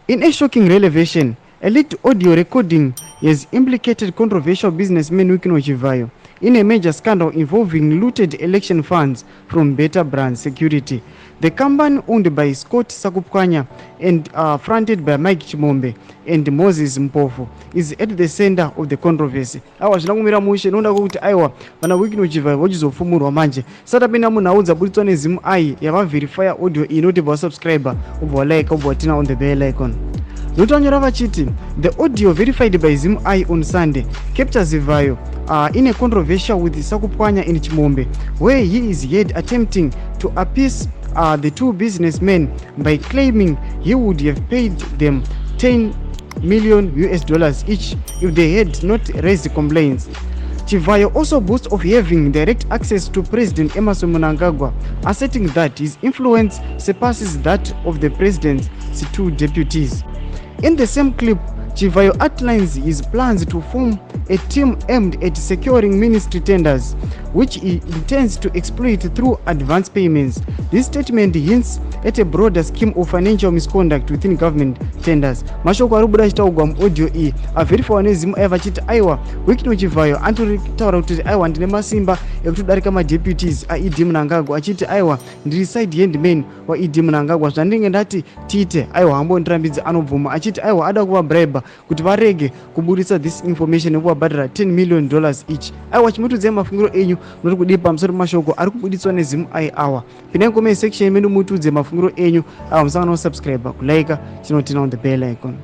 In a shocking revelation, a leaked audio recording has implicated controversial businessman Wikino Chivhayo in a major scandal involving looted election funds from Beta Brand Security. The company owned by Scott Sakupkwanya and fronted by Mike Chimombe and Moses Mpofu is at the center of the controversy. Awa zvinangomira mushe noda kuti aiwa vana Wikino Chivhayo vachizofumurwa manje satapinda munaudza buritswa nezimu ai yavaverify audio inoti vasubscriber ubva like ubva tina on the bell icon. Notanyora vachiti the audio verified by Zim I on Sunday captures Chivhayo in a controversial with Sakupkwanya in Chimombe, where he is yet attempting to appease the two businessmen by claiming he would have paid them $10 million each if they had not raised complaints. Chivhayo also boasts of having direct access to President Opisisa Mnangagwa, asserting that his influence surpasses that of the president's two deputies. In the same clip, Chivhayo outlines his plans to form a team aimed at securing ministry tenders, which he intends to exploit through advance payments. This statement hints at a broader scheme of financial misconduct within government tenders. Mashoko aribuda chitaugwa muaudio iyi avherifiwa nezimu aiva achiti aiwa Wikino Chivhayo anotaura kuti aiwa ndine masimba ekutodarika madeputies aED Mnangagwa achiti aiwa ndiri side handman waED Mnangagwa zvandinge ndati tiite aiwa hambondirambidza anobvuma achiti aiwa ada kuvabribe kuti varege kuburitsa this information nekuvabhadhara $10 million each. Aiwa chimutudze mafungiro enyu muri kudii pamusoro pemashoko ari kubuditswa nezimu ai awa. Pinai comment section menu mutudze mafungiro enyu. Awa musangana kusubscribe, kulike, chinotina on the bell icon.